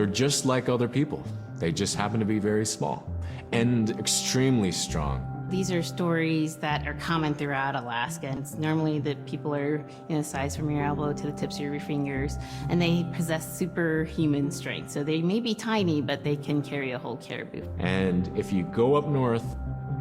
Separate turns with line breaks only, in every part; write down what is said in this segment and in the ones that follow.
They're just like other people. They just happen to be very small and extremely strong.
These are stories that are common throughout Alaska. It's normally that people are, the size from your elbow to the tips of your fingers, and they possess superhuman strength. So they may be tiny, but they can carry a whole caribou.
And if you go up north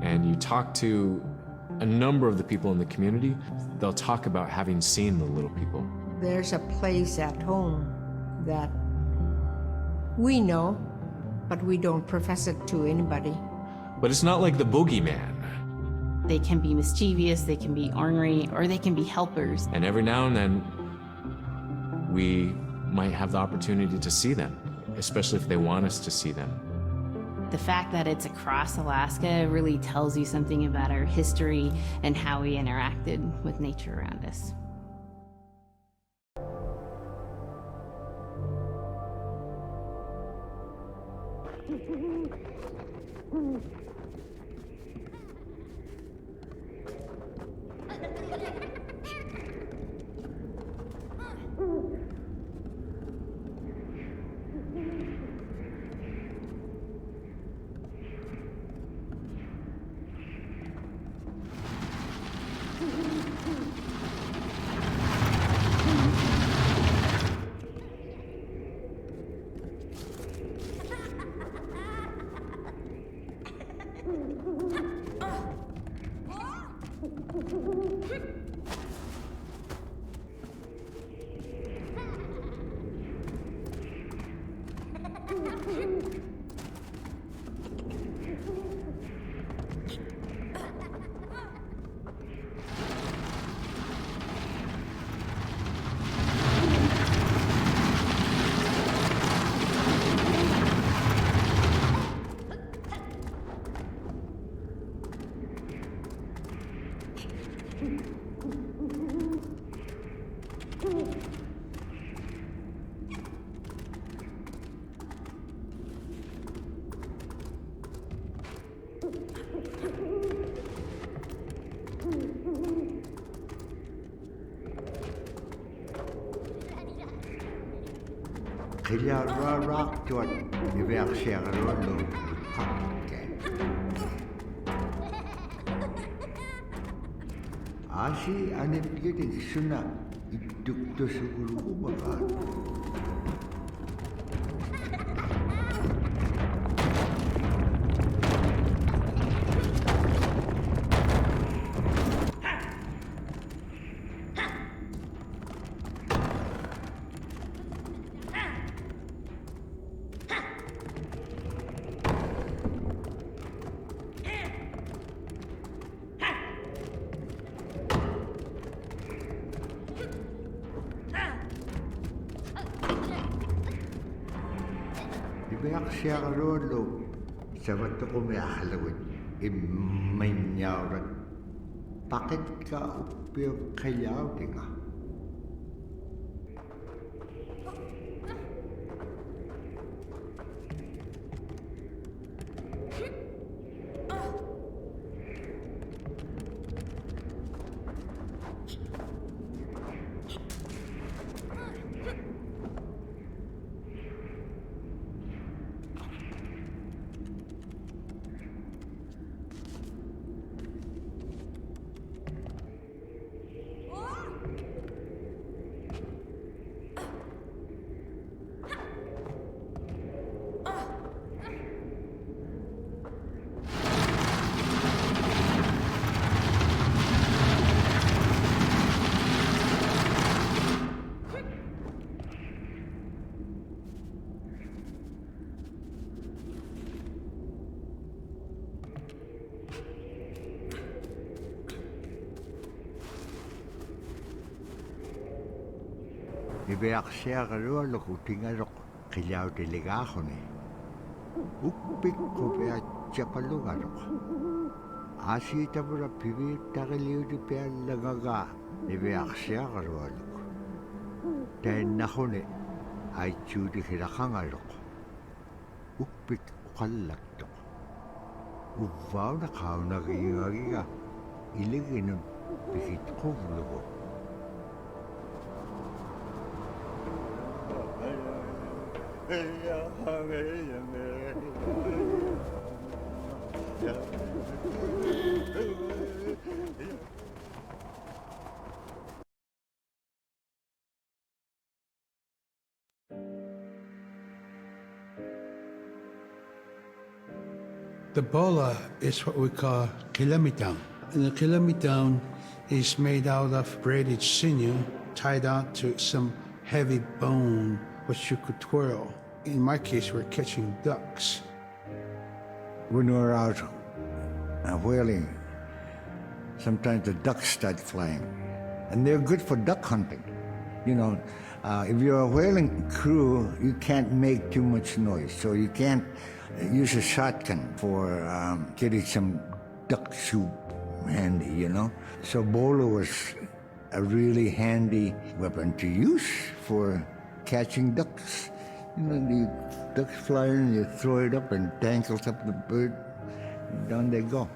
and you talk to a number of the people in the community, they'll talk about having seen the little people.
There's a place at home that we know, but we don't profess it to anybody.
But it's not like the boogeyman.
They can be mischievous, they can be ornery, or they can be helpers.
And every now and then, we might have the opportunity to see them, especially if they want us to see them.
The fact that it's across Alaska really tells you something about our history and how we interacted with nature around us.
Rock to universelle Asi anit gini suna iduk to siguro baka. Siya rolo sa bato ko may ahalawin imanyaran bakit ka upiyong kayaw tinga Ibeaksiagarua kutingarok kilaw delegahone. Ukpik ko pea chapalugarok. Asi tabura pivi tagaliw di pea lagaga. Ibeaksiagarua luk. Dahil nahone ay chudi hirakangarok. Ukpik ukalaktok. Uvaw na kao nagigagiga. Iliginun pikit kumlugo.
The bola is what we call kilamitan. And the kilamitan is made out of braided sinew tied on to some heavy bone which you could twirl. In my case, we're catching ducks.
When we're out whaling, sometimes the ducks start flying. And they're good for duck hunting. You know, if you're a whaling crew, you can't make too much noise. So you can't use a shotgun for getting some duck soup handy, you know. So bola was a really handy weapon to use for catching ducks. You know, the ducks fly in, you throw it up and tangles up the bird, and down they go.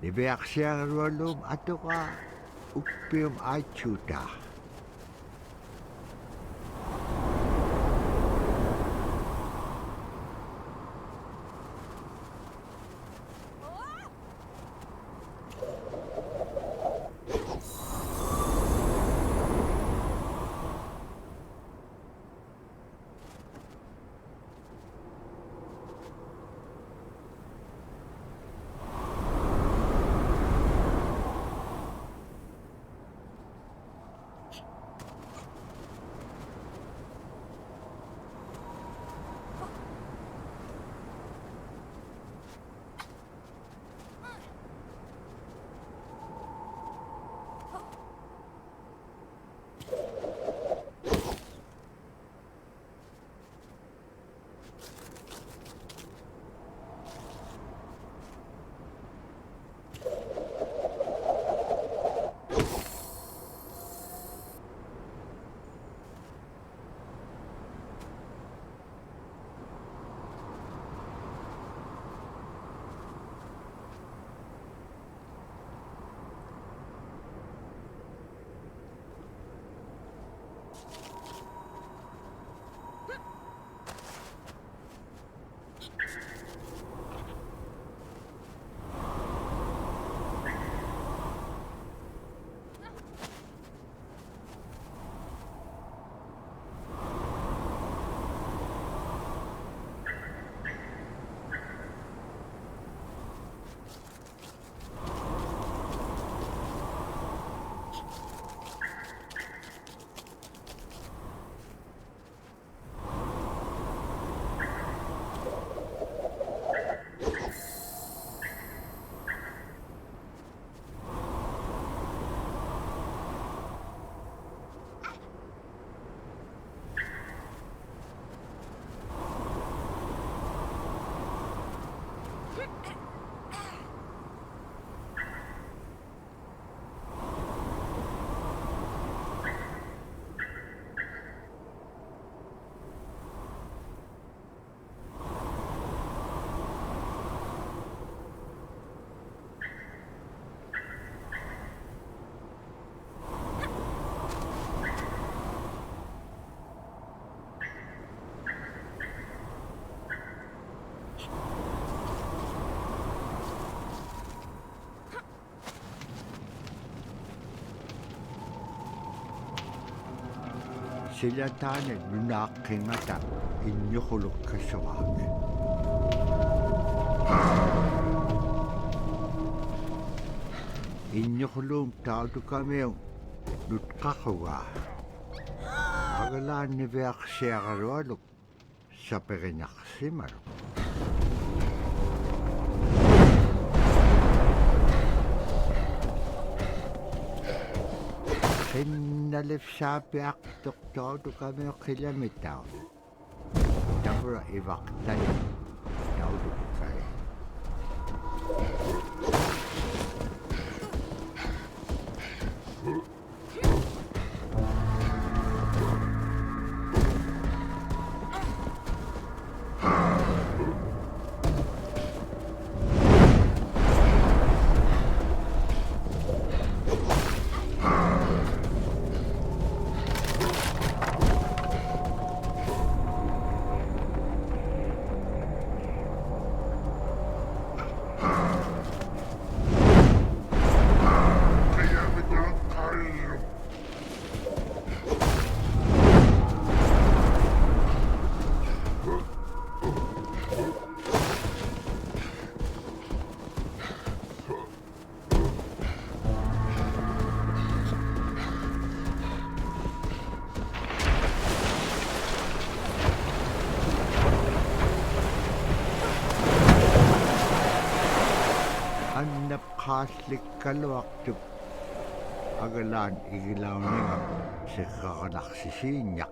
Ibeaksiagarua ato ka upium achuta. Sila tayo lunakingata inyo hulog kasawag. Inyo hulog tao kami lutkakawa. Agalan ni Vek Sierra sa Perinaksimar. Hinalif sabi ak doktor kami kilometer. Tapos ibaktan daw kayo. Kaslik kalwaktup agalan igilaw niya sa kakalaksisinyak.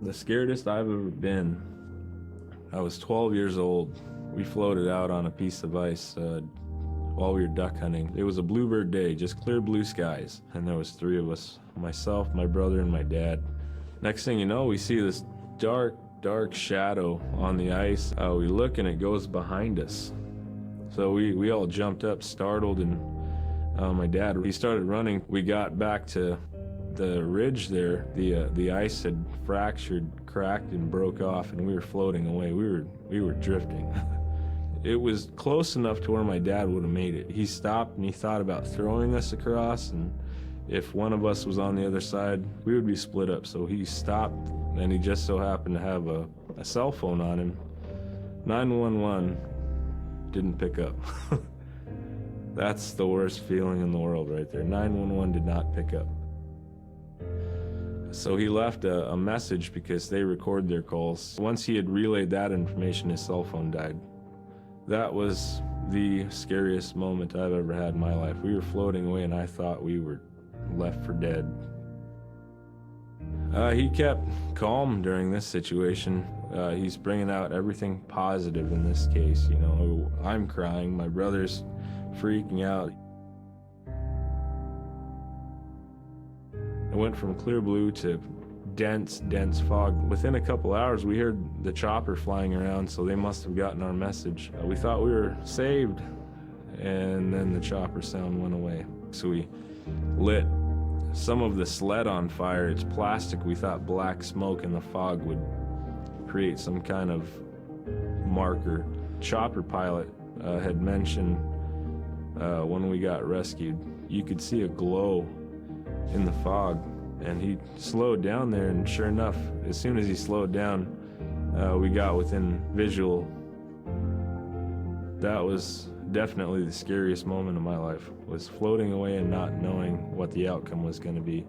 The scaredest I've ever been, I was 12 years old. We floated out on a piece of ice while we were duck hunting. It was a bluebird day, just clear blue skies. And there was 3 of us, myself, my brother, and my dad. Next thing you know, we see this dark shadow on the ice. We look and it goes behind us. So we all jumped up, startled, and my dad, he started running. We got back to the ridge there. The ice had fractured, cracked, and broke off, and we were floating away. We were drifting. It was close enough to where my dad would have made it. He stopped and he thought about throwing us across, and if one of us was on the other side, we would be split up. So he stopped, and he just so happened to have a cell phone on him. 911 didn't pick up. That's the worst feeling in the world right there. 911 did not pick up. So he left a message because they record their calls. Once he had relayed that information, his cell phone died. That was the scariest moment I've ever had in my life. We were floating away and I thought we were left for dead. He kept calm during this situation. He's bringing out everything positive in this case. You know, I'm crying, my brother's freaking out. It went from clear blue to dense fog. Within a couple hours, we heard the chopper flying around, so they must have gotten our message. We thought we were saved, and then the chopper sound went away. So we lit some of the sled on fire. It's plastic. We thought black smoke in the fog would create some kind of marker. Chopper pilot had mentioned when we got rescued, you could see a glow in the fog, and he slowed down there, and sure enough, as soon as he slowed down, we got within visual. That was definitely the scariest moment of my life, was floating away and not knowing what the outcome was going to be.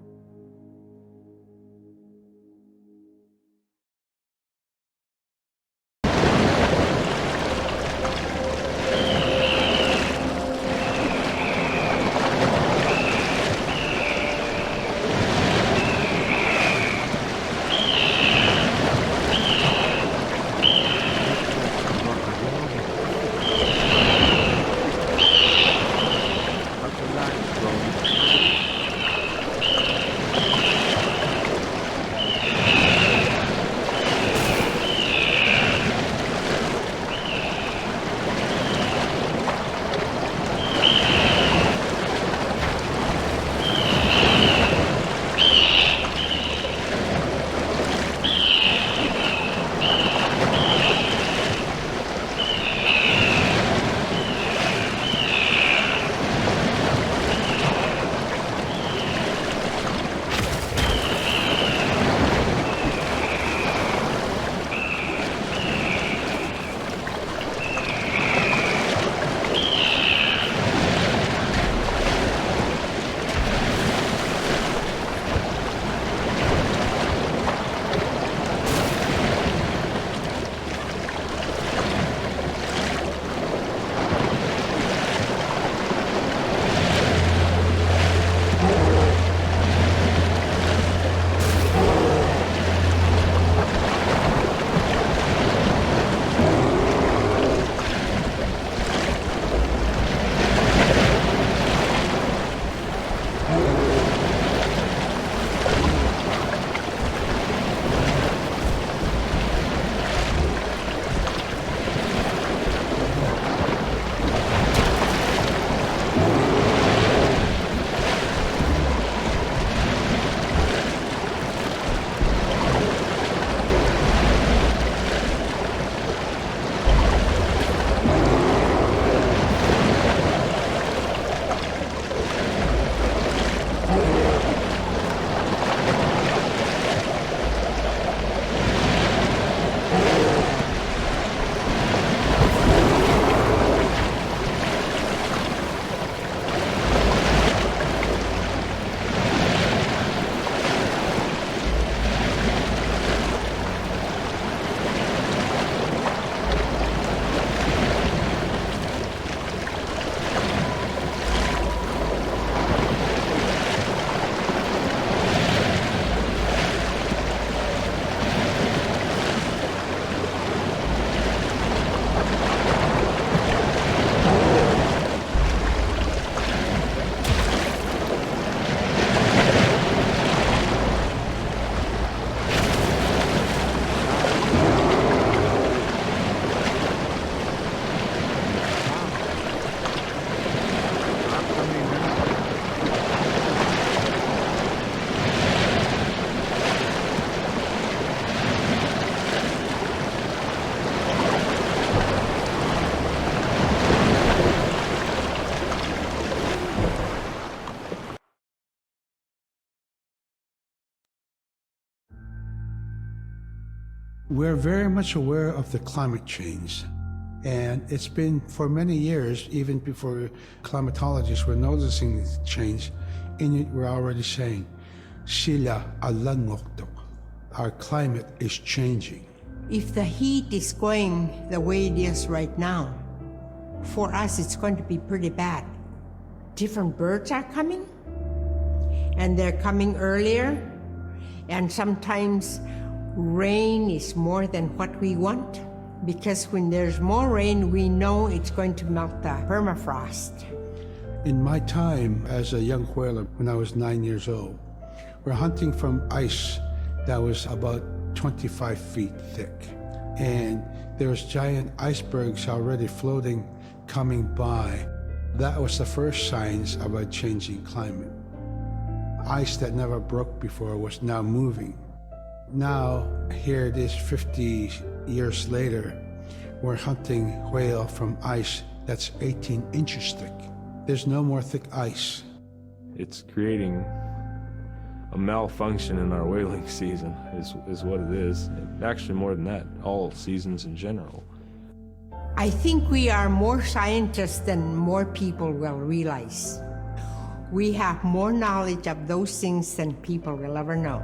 We're very much aware of the climate change. And it's been for many years, even before climatologists were noticing this change, Inuit were already saying, Sila alangoktok. Our climate is changing.
If the heat is going the way it is right now, for us it's going to be pretty bad. Different birds are coming, and they're coming earlier, and sometimes rain is more than what we want. Because when there's more rain, we know it's going to melt the permafrost.
In my time as a young whaler, when I was 9 years old, we're hunting from ice that was about 25 feet thick. And there was giant icebergs already floating, coming by. That was the first signs of a changing climate. Ice that never broke before was now moving. Now, here it is 50 years later, we're hunting whale from ice that's 18 inches thick. There's no more thick ice.
It's creating a malfunction in our whaling season is what it is. And actually more than that, all seasons in general.
I think we are more scientists than more people will realize. We have more knowledge of those things than people will ever know.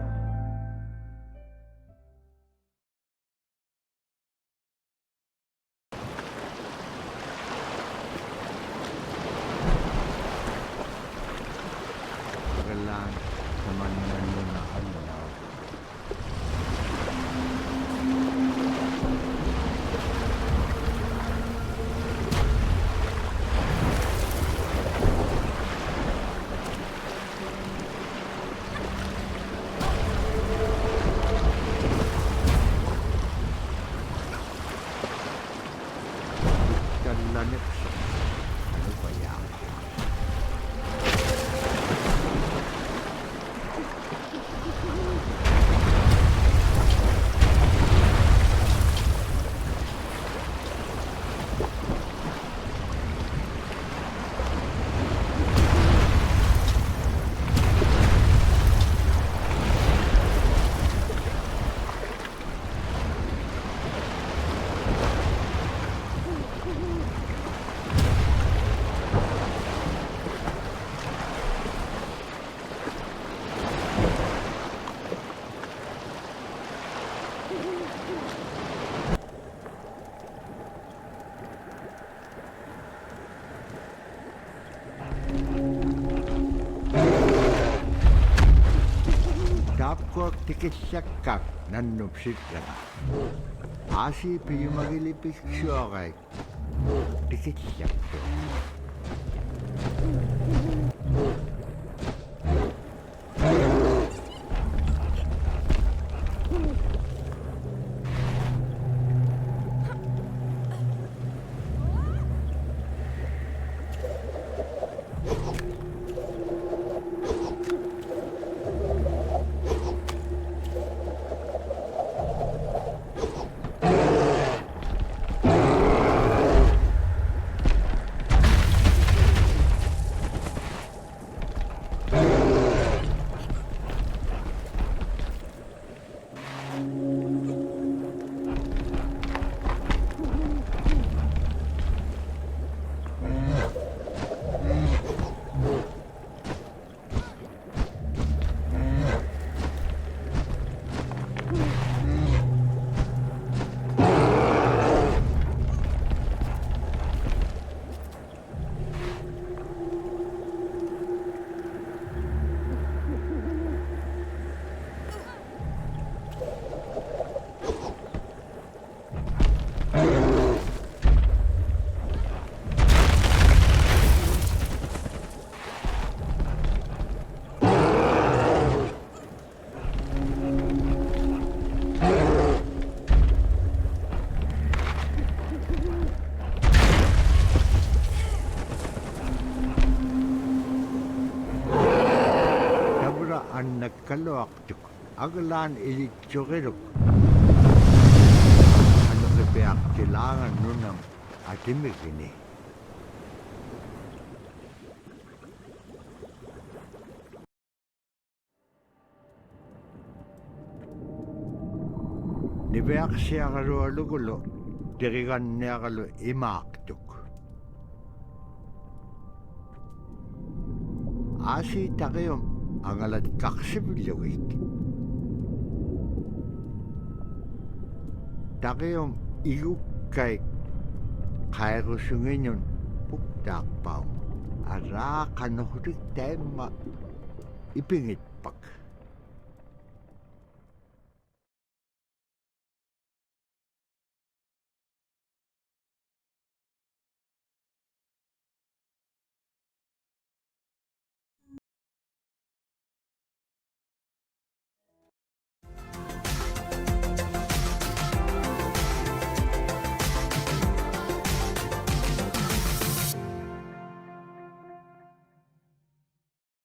Tapko tikisyakkak nannupsikkana. Asi piyumagilipik syokay. Tikisyakko. Nagkalawaktuk, aglaan ilitsukiluk. Ano kapiak kailangan nunang atimikini. Ni iveaksiagalualugulo diriganniagalu imaaktuk. Asi takium angalat kaksivilluik. Takium igukkai kairusunginyun puktaakpaum. Ara kanuhurik taimma ipingitpak.